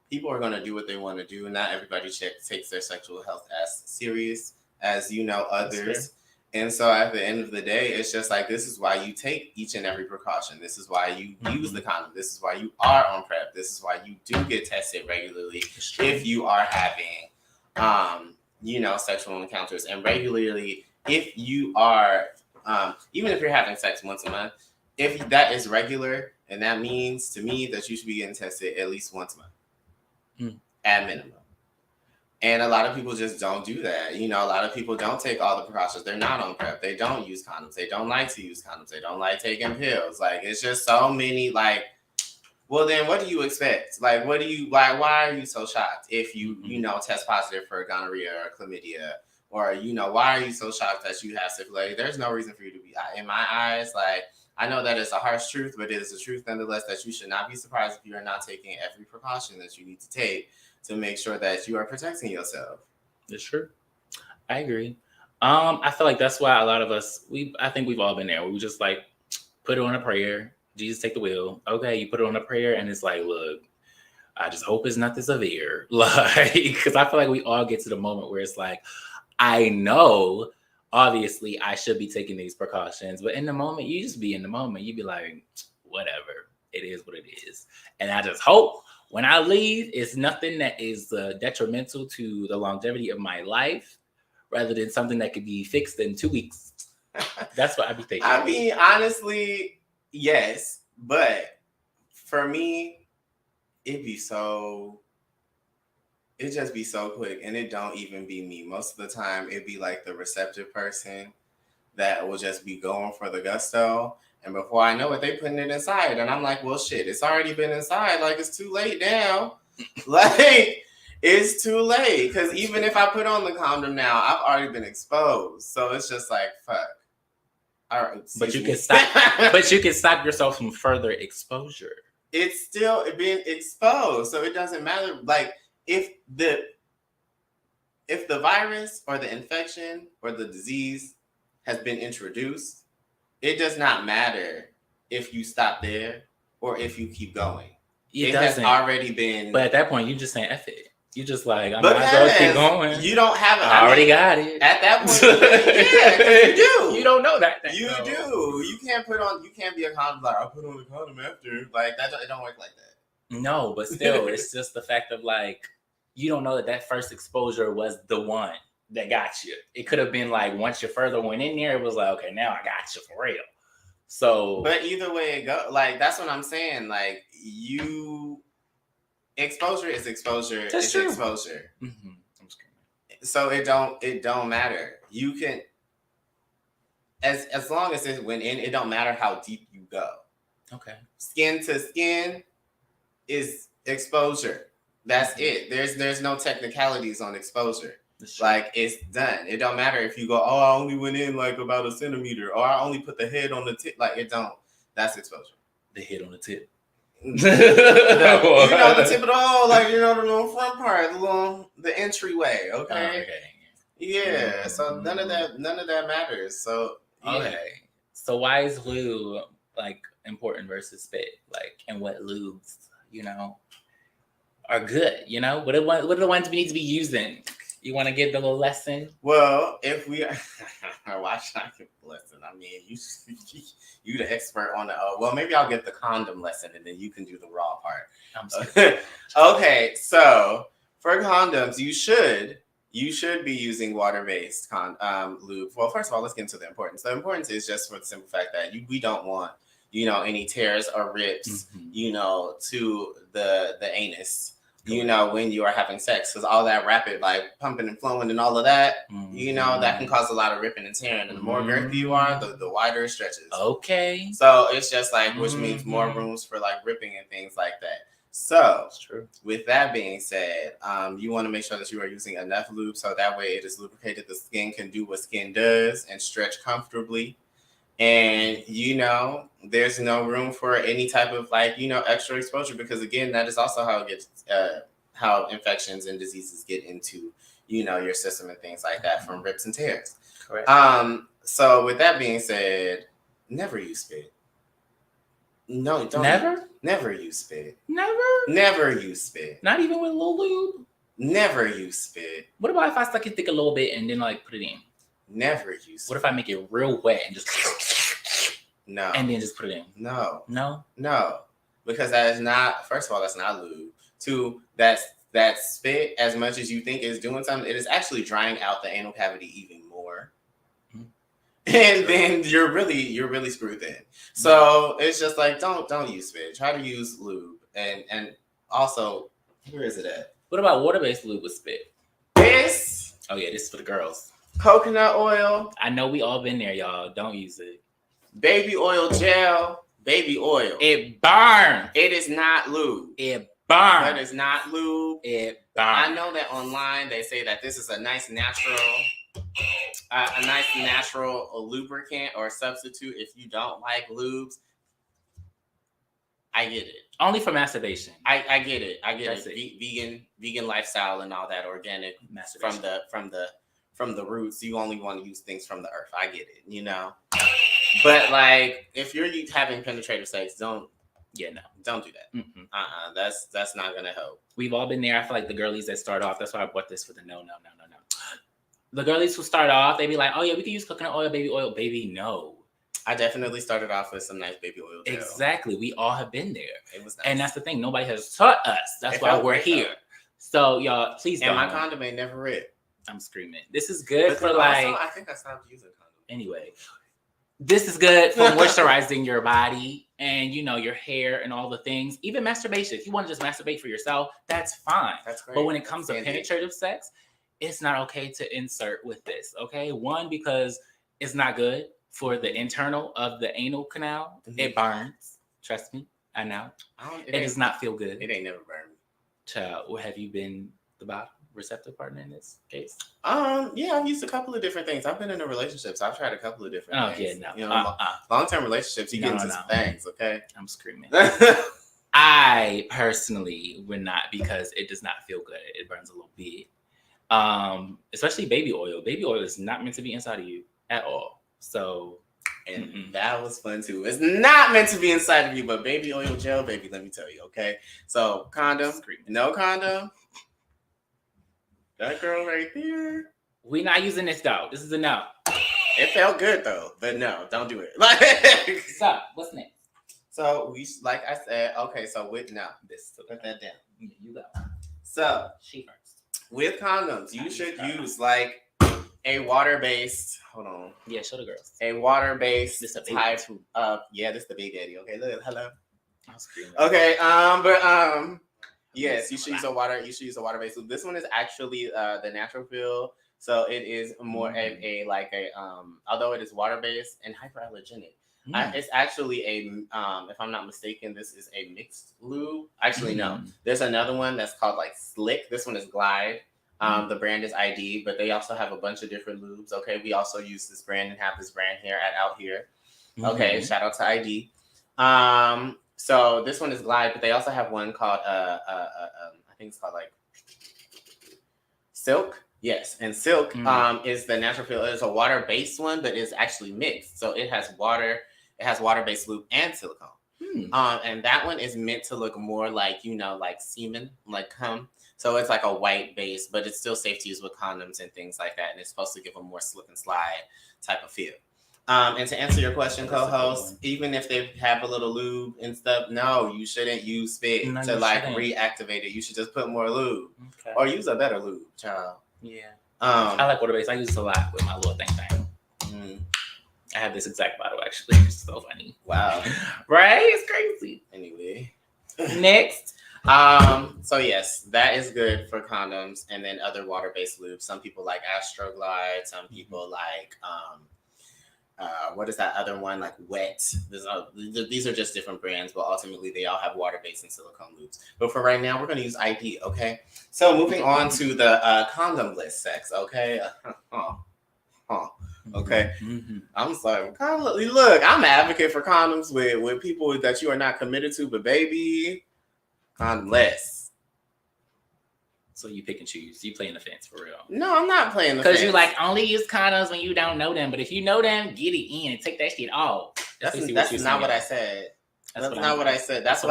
people are going to do what they want to do. Not everybody takes their sexual health as serious as, you know, others. And so at the end of the day, it's just like, this is why you take each and every precaution. This is why you use the condom. This is why you are on PrEP. This is why you do get tested regularly if you are having, you know, sexual encounters. And regularly, if you are, even if you're having sex once a month, if that is regular, and that means to me that you should be getting tested at least once a month, at minimum. And a lot of people just don't do that. You know, a lot of people don't take all the precautions. They're not on PrEP. They don't use condoms. They don't like to use condoms. They don't like taking pills. Like, it's just so many, like, well, then what do you expect? Like, why are you so shocked if you know, test positive for gonorrhea or chlamydia? Or, you know, why are you so shocked that you have syphilis? There's no reason for you to be, in my eyes, like, I know that it's a harsh truth, but it is a truth nonetheless that you should not be surprised if you are not taking every precaution that you need to take to make sure that you are protecting yourself. It's true. I agree. I feel like that's why a lot of us, I think we've all been there. We just like put it on a prayer. Jesus, take the wheel. Okay, you put it on a prayer, and it's like, look, I just hope it's not this severe. Like, because I feel like we all get to the moment where it's like, I know, obviously, I should be taking these precautions, but in the moment, you just be in the moment. You be like, whatever. It is what it is. And I just hope when I leave, it's nothing that is detrimental to the longevity of my life, rather than something that could be fixed in 2 weeks. That's what I be thinking. I mean, honestly, yes, but for me, it just be so quick, and it don't even be me. Most of the time, it be like the receptive person that will just be going for the gusto. And before I know it, they putting it inside. And I'm like, well, shit, it's already been inside. Like, it's too late now. Like, it's too late. Because even if I put on the condom now, I've already been exposed. So it's just like, fuck. All right. But you can stop. But you can stop yourself from further exposure. It's still being exposed. So it doesn't matter. Like, if the virus or the infection or the disease has been introduced, it does not matter if you stop there or if you keep going. It has already been. But at that point, you just saying F it. You just like, I'm not going to keep going. You don't have it. I already got it. At that point, yeah, you do. You don't know that. You do. You can't be a condom like, I'll put on the condom after. Like, it don't work like that. No, but still, it's just the fact of like, you don't know that first exposure was the one that got you. It could have been like, once you further went in there, it was like, okay, now I got you for real. So, but either way it go, like, that's what I'm saying. Like, exposure is exposure. That's true. Exposure. Mm-hmm. So it don't matter. You can, as long as it went in, it don't matter how deep you go. Okay. Skin to skin is exposure. That's it. There's no technicalities on exposure. Like, it's done. It don't matter if you go, oh, I only went in like about a centimeter, or I only put the head on the tip. Like, it don't. That's exposure. The head on the tip. You know, the tip of the hole, like, you know, the little front part, the entryway. Okay. Yeah. So none of that matters. So yeah. Okay. So why is lube like important versus spit? Like, and what lubes, you know, are good? You know, what are the ones we need to be using? You want to give them a lesson? Well, if we why should I give a lesson? I mean, you the expert on the. Well, maybe I'll get the condom lesson, and then you can do the raw part. Okay, so for condoms, you should be using water-based lube. Well, first of all, let's get into the importance. The importance is just for the simple fact that we don't want, you know, any tears or rips, you know, to the anus. You know, when you are having sex, because all that rapid, like, pumping and flowing and all of that, you know, that can cause a lot of ripping and tearing. And the more girthy you are, the wider it stretches. Okay. So it's just like, which means more rooms for like ripping and things like that. So that's true. With that being said, you want to make sure that you are using enough lube so that way it is lubricated. The skin can do what skin does and stretch comfortably. And, you know, there's no room for any type of, like, you know, extra exposure, because, again, that is also how it gets, how infections and diseases get into, you know, your system and things like that from rips and tears. Correct. So with that being said, never use spit. No, don't. Never use spit. Never use spit. Not even with a little lube? Never use spit. What about if I suck it thick a little bit and then, like, put it in? Never use spit. What if I make it real wet and just... No. And then just put it in? No. Because that is not, first of all, that's not lube. Two, that spit, as much as you think is doing something, it is actually drying out the anal cavity even more. And then you're really screwed then. So it's just like, don't use spit. Try to use lube. And also, where is it at? What about water-based lube with spit? This. Oh yeah, this is for the girls. Coconut oil. I know we all been there, y'all. Don't use it. Baby oil gel. Baby oil. It burns. It is not lube. It burns. That is not lube. It burns. I know that online they say that this is a nice natural lubricant or substitute if you don't like lubes. I get it. Only for masturbation. I get it. That's it. Vegan lifestyle and all that, organic from the roots. You only want to use things from the earth. I get it, you know. But like, if you're having penetrative sex, don't do that. That's not gonna help. We've all been there. I feel like the girlies that start off. That's why I bought this for the no. The girlies who start off, they be like, oh yeah, we can use coconut oil, baby. No. I definitely started off with some nice baby oil gel. Exactly. We all have been there. It was nice. And that's the thing. Nobody has taught us. That's why we're here. So y'all, please don't. And my condom ain't never ripped. I'm screaming. This is good for like. Also, I think I stopped using condom. Anyway, this is good for moisturizing your body and, you know, your hair and all the things. Even masturbation. If you want to just masturbate for yourself, that's fine. That's great. But when it comes to penetrative sex, it's not okay to insert with this. Okay, one, because it's not good for the internal of the anal canal. It burns. Trust me, I know. It does not feel good. It ain't never burned me. Child, have you been the bottom receptive partner in this case? Yeah, I've used a couple of different things. I've been in a relationship, so I've tried a couple of different things. Yeah, no. You know, long-term relationships, you get into some things, okay? I'm screaming. I personally would not, because it does not feel good. It burns a little bit. Especially baby oil. Baby oil is not meant to be inside of you at all. So, and that was fun too. It's not meant to be inside of you, but baby oil gel, baby, let me tell you, okay? So, condom, no condom. That girl right there. We're not using this though. This is a no. It felt good though, but no, don't do it. So, what's next? So we, like I said, okay. So with put that down. You go. So she first. With condoms, you should use like a water-based. Hold on. Yeah, show the girls. A water-based this type of. Yeah, this is the big daddy. Okay, look, hello. I'm screaming. Okay, yes, you should use a water. You should use a water-based. This one is actually the natural feel So it is more of a although it is water based and hyperallergenic. It's actually if I'm not mistaken, this is a mixed lube. Actually, no. There's another one that's called like Slick. This one is Glide. The brand is ID, but they also have a bunch of different lubes. Okay, we also use this brand and have this brand here at Out Here. Okay, shout out to ID. So this one is Glide, but they also have one called I think it's called like Silk. Yes, and Silk is the natural feel. It's a water-based one, but it's actually mixed. So it has water. It has water-based lube and silicone. And that one is meant to look more like, like semen, like cum. So it's like a white base, but it's still safe to use with condoms and things like that. And it's supposed to give a more slip and slide type of feel. And to answer your question, co-host, even if they have a little lube and stuff, no, you shouldn't use spit to reactivate it. You should just put more lube or use a better lube, child. Yeah. I like water-based. I use this a lot with my little thing. I have this exact bottle, actually. It's so funny. Wow. Right? It's crazy. Anyway. Next. So yes, that is good for condoms and then other water-based lubes. Some people like Astroglide. Some people like, what is that other one? Like Wet. These are just different brands, but ultimately they all have water-based and silicone lubes. But for right now, we're going to use ID, okay? So moving on to the condom-less sex, okay? Okay. I'm sorry. Look, I'm an advocate for condoms with people that you are not committed to, but baby, condom-less. So you pick and choose. You playing the fence for real. No, I'm not playing the fence. Because you like only use condoms when you don't know them. But if you know them, get it in and take that shit off. That's not what I said. That's not what I said. That's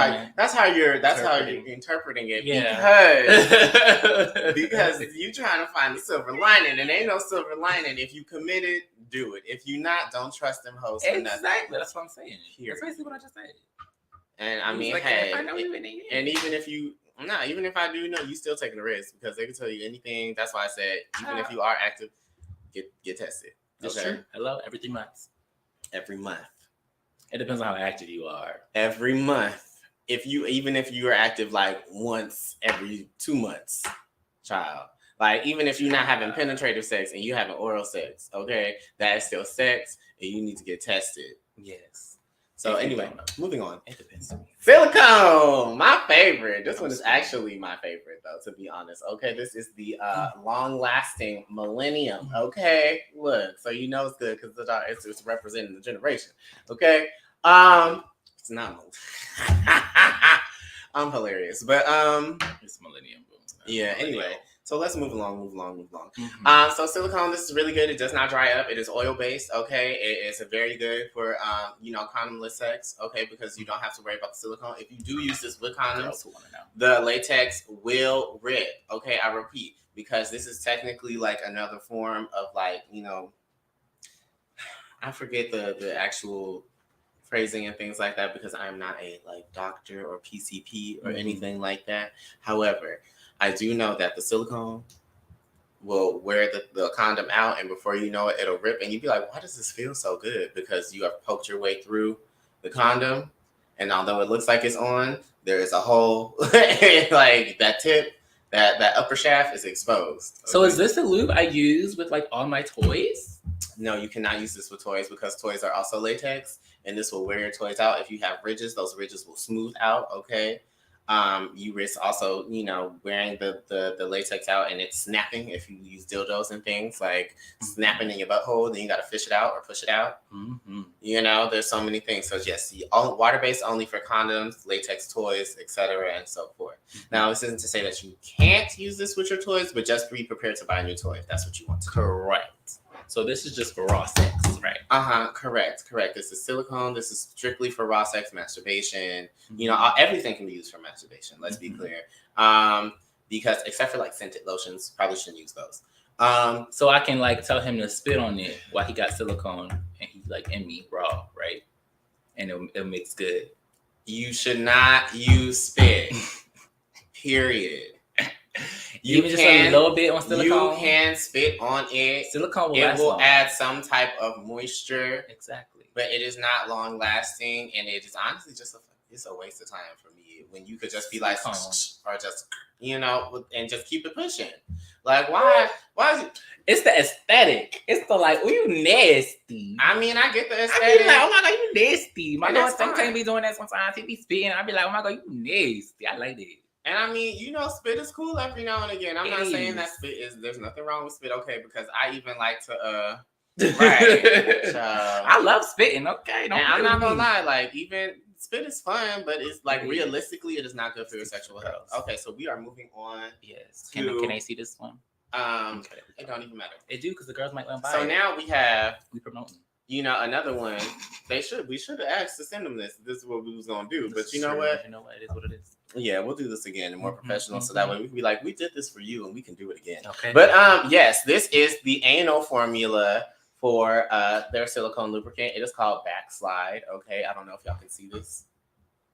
how you're interpreting it. Yeah. Because you trying to find the silver lining, and ain't no silver lining. If you committed, do it. If you not, don't trust them hoes. Exactly. That's what I'm saying. That's basically what I just said. And I mean, hey, and even if I do know, you still taking the risk because they can tell you anything. That's why I said even if you are active, get tested. That's true. Hello, every 3 months. Every month. It depends on how active you are. Every month. Even if you are active like once every 2 months, child. Like even if you're not having penetrative sex and you having oral sex, okay, that is still sex and you need to get tested. Yes. So anyway, moving on. It depends on you. Silicone, my favorite. This one is actually my favorite, though, to be honest. Okay, this is the long-lasting Millennium. Okay, look, so you know it's good because it's representing the generation. Okay, it's not. I'm hilarious, but it's Millennium. Yeah. Anyway. So let's move along. So silicone, this is really good. It does not dry up. It is oil-based, okay? It is very good for, condomless sex, okay? Because you don't have to worry about the silicone. If you do use this with condoms, the latex will rip, okay? I repeat, because this is technically like another form of I forget the actual phrasing and things like that because I'm not a doctor or PCP or anything like that. However, I do know that the silicone will wear the condom out, and before you know it, it'll rip, and you'd be like, why does this feel so good? Because you have poked your way through the condom, and although it looks like it's on, there is a hole, like that tip, that upper shaft is exposed. Okay? So is this the lube I use with all my toys? No, you cannot use this with toys because toys are also latex, and this will wear your toys out. If you have ridges, those ridges will smooth out, okay? You risk also, wearing the latex out and it's snapping if you use dildos and things snapping in your butthole, then you got to fish it out or push it out. There's so many things. So yes, water-based only for condoms, latex toys, etc. and so forth. Now, this isn't to say that you can't use this with your toys, but just be prepared to buy a new toy if that's what you want to do. Correct. So this is just for raw sex, right? Correct. This is silicone. This is strictly for raw sex, masturbation. Everything can be used for masturbation. Let's be clear. Because except for scented lotions, probably shouldn't use those. So I can tell him to spit on it while he got silicone and he's in me raw, right? And it'll mix good. You should not use spit. Period. Even just a little bit on silicone. You can spit on it. Silicone will add some type of moisture. Exactly. But it is not long lasting, and it is honestly just it's a waste of time for me when you could just be or just and just keep it pushing. Like, why is it? It's the aesthetic. It's the like, oh, you nasty. I mean, I get the I aesthetic. be like, oh my God, you nasty. My And daughter that's fine. sometimes be doing that sometimes. He be spitting. I be like, oh my God, you nasty. I like that. And I mean, spit is cool every now and again. I'm not It saying is. that spit is, there's nothing wrong with spit, okay, because I even like to, right. So, I love spitting, okay. and I'm not gonna lie, like, even spit is fun, but it's like, It is. realistically, it is not good for your sexual health. Okay, so we are moving on. Yes. To- Can I see this one? Okay. It don't even matter. It do, because the girls might let them buy So it. now we have, We promoting. another one. We should have asked to send them this. This is what we was gonna do. But you know what? You know what? It is what it is. Yeah, we'll do this again and more professional, so that way we can be like, we did this for you and we can do it again. Okay. But yes, this is the anal formula for their silicone lubricant. It is called Backslide. Okay, I don't know if y'all can see this.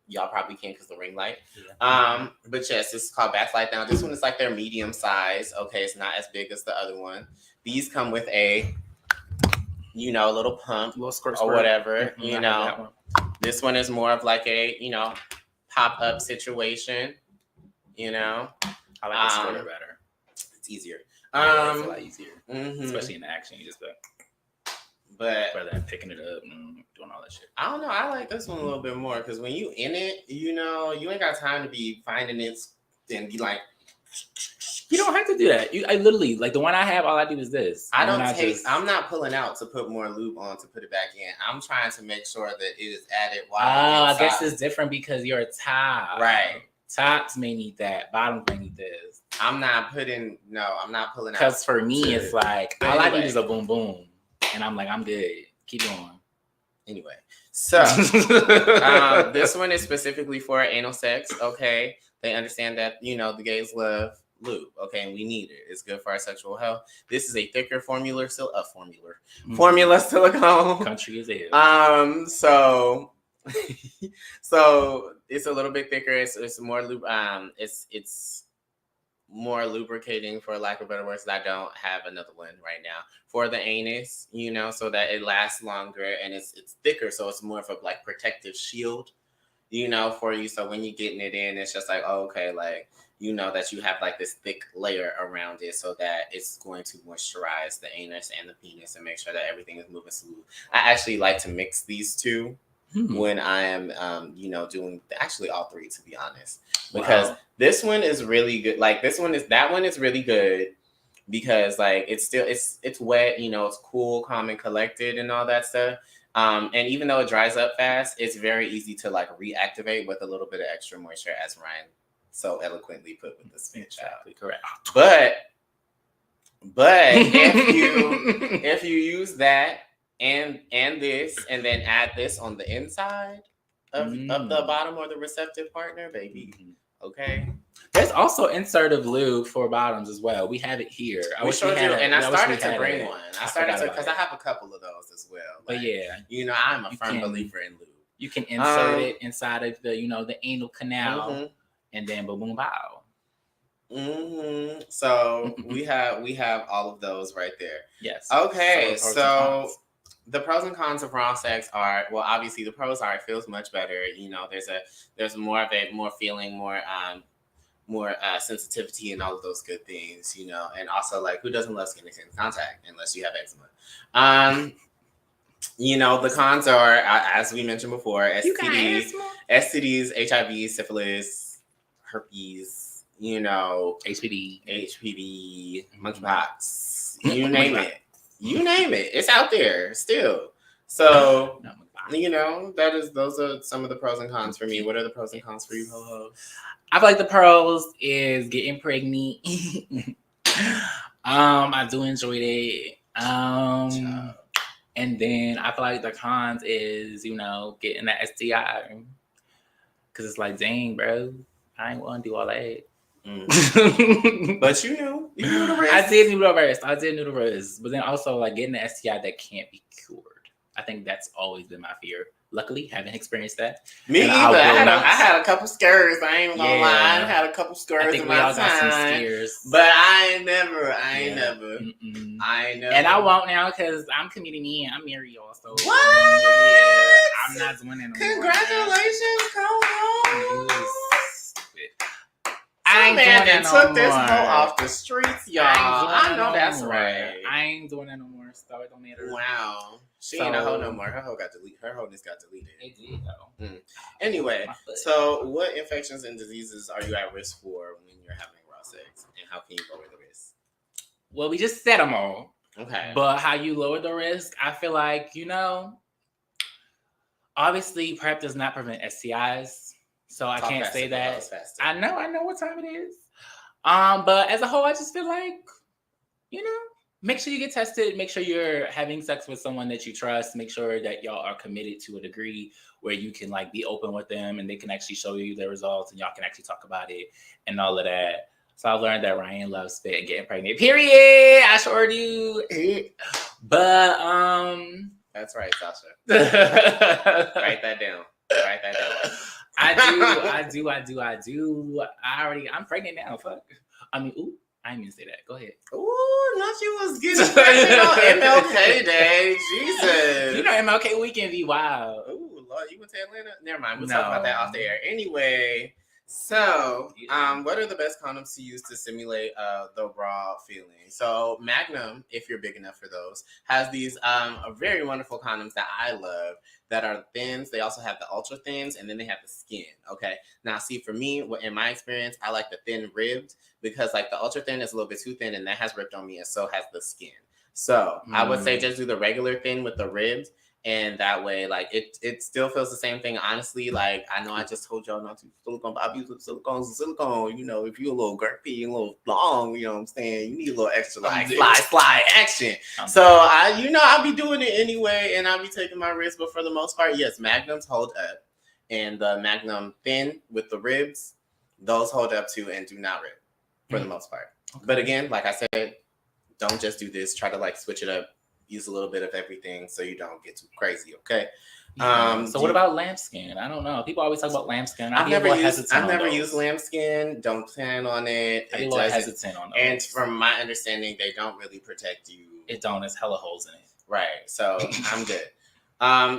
Y'all probably can't because the ring light. Yeah. But yes, this is called Backslide. Now this one is like their medium size. Okay, it's not as big as the other one. These come with a little pump Little squirt or whatever. Mhm, I have that one. This one is more of like a pop up situation. I like the squirter better. It's easier. Yeah, it's a lot easier. Mhm. Especially in the action, you just go But rather than picking it up and doing all that shit. I don't know. I like this one a little bit more because when you in it, you ain't got time to be finding it and be like. You don't have to do that. I literally like the one I have. All I do is this. I don't And take. I'm not pulling out to put more lube on to put it back in. I'm trying to make sure that it is added while. I inside. guess it's different because you're a top. Right. Tops may need that. Bottoms may need this. I'm not pulling out. Because for me, it's like But all I anyway. need is a boom boom, and I'm like, I'm good. Keep going. Anyway, so this one is specifically for anal sex. Okay, they understand that the gays love lube. Okay, and we need it. It's good for our sexual health. This is a thicker formula silicone. Country is hell. So it's a little bit thicker. It's more lube. It's more lubricating, for lack of better words. I don't have another one right now for the anus, so that it lasts longer and it's thicker, so it's more of a like protective shield, for you. So when you're getting it in, it's just like, oh, okay, like that you have like this thick layer around it, so that it's going to moisturize the anus and the penis and make sure that everything is moving smooth. I actually like to mix these two when I am, doing actually all three, to be honest, because this one is really good. Like that one is really good because like it's wet, it's cool, calm, and collected, and all that stuff. And even though it dries up fast, it's very easy to like reactivate with a little bit of extra moisture, as Ryan so eloquently put with the spit child. Correct. But if you use that and this and then add this on the inside of the bottom or the receptive partner, baby. Okay. There's also insertive lube for bottoms as well. We have it here. We sure do. And I started to bring one. I started to because I it. have a couple of those as well. But Like, yeah, I'm a firm believer in lube. you can insert it inside of the the anal canal, and then boom boom pow. So we have all of those right there. Yes. Okay, So, so the pros and cons of raw sex are, well, obviously the pros are it feels much better. There's more of a more feeling, more sensitivity and all of those good things, and also like who doesn't love skin to skin contact unless you have eczema. The cons are, as we mentioned before, STDs, HIV, syphilis, herpes, HPV, monkeypox, you name it. You name it. It's out there still. So, those are some of the pros and cons for me. What are the pros and cons for you, Ho-Ho? I feel like the pros is getting pregnant. I do enjoy it. And then I feel like the cons is, getting that STI. Because it's like, dang, bro, I ain't want to do all that. But you knew the risk. I did know the risk. But then also like getting an STI that can't be cured. I think that's always been my fear. Luckily, haven't experienced that. Me and either. I had a couple scares. I ain't gonna lie. I had a couple I scares think in we my all got some time. scares. But I ain't never. Mm-mm. And I won't now because I'm committing me and I'm married y'all. So What? Yeah, I'm not doing it no more. Congratulations, co-host. I man that took this hoe off the streets, y'all. I know that's right. I ain't doing that no more. So it don't matter. Wow. She ain't a hoe no more. Her hoe got deleted. Her hoe just got deleted. It did though. Anyway, so what infections and diseases are you at risk for when you're having raw sex, and how can you lower the risk? Well, we just said them all. Okay. But how you lower the risk, I feel like, obviously PrEP does not prevent STIs. So I can't say that. I know what time it is. But as a whole, I just feel like, make sure you get tested. Make sure you're having sex with someone that you trust. Make sure that y'all are committed to a degree where you can like be open with them and they can actually show you their results and y'all can actually talk about it and all of that. So I've learned that Ryan loves spit and getting pregnant. Period. I sure do. But that's right, Sasha. Write that down. I do. I'm pregnant now. Fuck. I mean, ooh, I didn't even say that. Go ahead. Ooh, not you was getting pregnant on MLK Day. Jesus. MLK weekend be wild. Ooh, Lord, you went to Atlanta? Never mind. We'll talk about that off the air. Anyway, so what are the best condoms to use to simulate the raw feeling? So Magnum, if you're big enough for those, has these very wonderful condoms that I love that are thins. They also have the ultra thins, and then they have the skin. Okay. Now, see, for me, in my experience, I like the thin ribbed because like the ultra thin is a little bit too thin, and that has ripped on me, and so has the skin. So I would say just do the regular thin with the ribs. And that way, like, it still feels the same thing. Honestly, like, I know I just told y'all not to silicone, but I use silicone. If you're a little girthy and a little long, you know what I'm saying? You need a little extra, like, fly action. So, I'll be doing it anyway, and I'll be taking my risks. But for the most part, yes, Magnums hold up. And the Magnum thin with the ribs, those hold up too and do not rip for the most part. Okay. But again, like I said, don't just do this. Try to, like, switch it up. Use a little bit of everything so you don't get too crazy, okay? So what about lambskin? I don't know. People always talk about lambskin. I've never used lambskin. Don't plan on it. I'm a little hesitant on those. And from my understanding, they don't really protect you. It don't. It's hella holes in it. Right. So I'm good.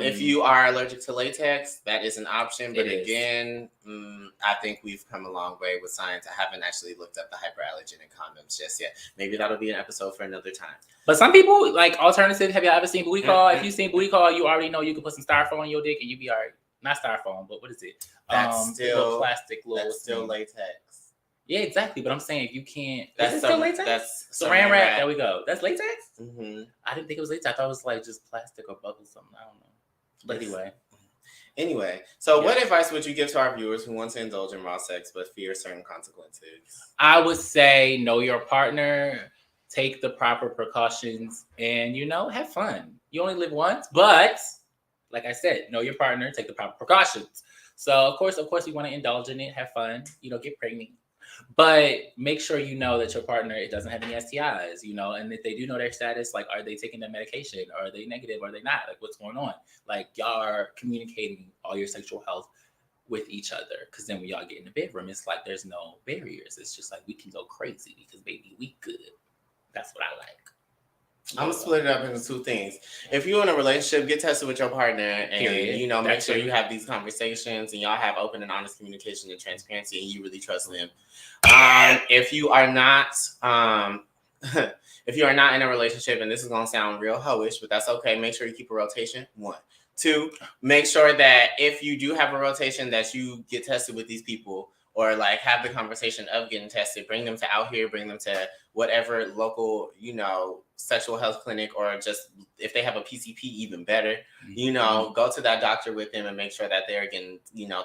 If you are allergic to latex, that is an option. But again, I think we've come a long way with science. I haven't actually looked up the hyperallergenic condoms just yet. Maybe that'll be an episode for another time. But some people, like alternative, have y'all ever seen booty call? If you've seen booty call, you already know you can put some styrofoam on your dick and you be all right. Not styrofoam, but what is it? That's still plastic. That's still latex. Yeah, exactly. But I'm saying if you can't, that's still latex. That's saran wrap. There we go. That's latex. Mm-hmm. I didn't think it was latex. I thought it was like just plastic or bubble something. I don't know. But anyway, so what advice would you give to our viewers who want to indulge in raw sex but fear certain consequences? I would say know your partner, take the proper precautions, and have fun. You only live once, but like I said, know your partner, take the proper precautions. So of course, you want to indulge in it, have fun, get pregnant. But make sure you know that your partner doesn't have any STIs, and if they do know their status, like, are they taking their medication? Are they negative? Are they not? Like, what's going on? Like, y'all are communicating all your sexual health with each other. Because then when y'all get in the bedroom, it's like there's no barriers. It's just like we can go crazy because, baby, we good. That's what I like. I'm gonna split it up into two things. If you're in a relationship, get tested with your partner and make sure you have these conversations and y'all have open and honest communication and transparency and you really trust them. If you are not in a relationship, and this is gonna sound real hoish, but that's okay, make sure you keep a rotation. 1. 2, make sure that if you do have a rotation that you get tested with these people or like have the conversation of getting tested, bring them to out here, bring them to whatever local, sexual health clinic, or just if they have a PCP, even better, go to that doctor with them and make sure that they're getting,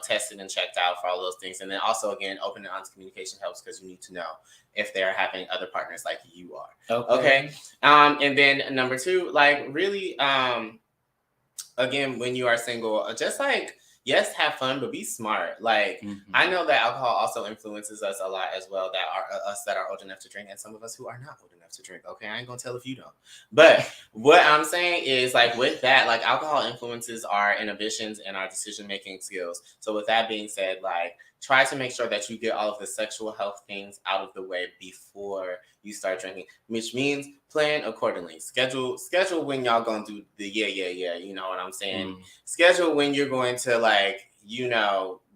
tested and checked out for all those things. And then also, again, open and honest communication helps because you need to know if they're having other partners like you are. Okay. And then number 2, like really, again, when you are single, just like, yes, have fun, but be smart. Like, I know that alcohol also influences us a lot as well, that are us that are old enough to drink, and some of us who are not old enough to drink. Okay, I ain't gonna tell if you don't. But what I'm saying is, like, with that, like, alcohol influences our inhibitions and our decision-making skills. So with that being said, like, try to make sure that you get all of the sexual health things out of the way before you start drinking, which means plan accordingly. Schedule when y'all gonna do the yeah, you know what I'm saying? Schedule when you're going to, like,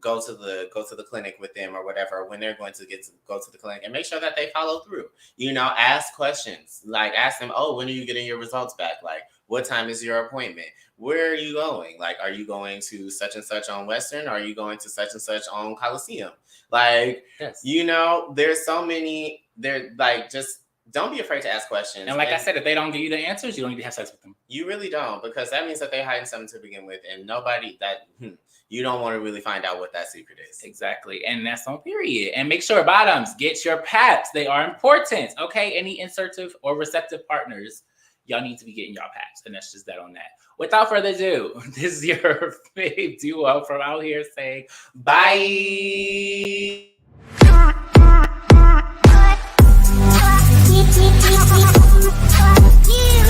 go to the clinic with them or whatever, when they're going to go to the clinic, and make sure that they follow through. You know, ask questions. Like, ask them, oh, when are you getting your results back? Like, what time is your appointment? Where are you going? Like, are you going to such and such on Western? Or are you going to such and such on Coliseum? Like, yes. You know, there's so many, just don't be afraid to ask questions. And like I said, if they don't give you the answers, you don't need to have sex with them. You really don't, because that means that they're hiding something to begin with, and you don't want to really find out what that secret is. Exactly. And that's on period. And make sure, bottoms, get your paps. They are important. Okay. Any insertive or receptive partners, y'all need to be getting y'all paps. And that's just that on that. Without further ado, this is your fave duo from out here saying bye. You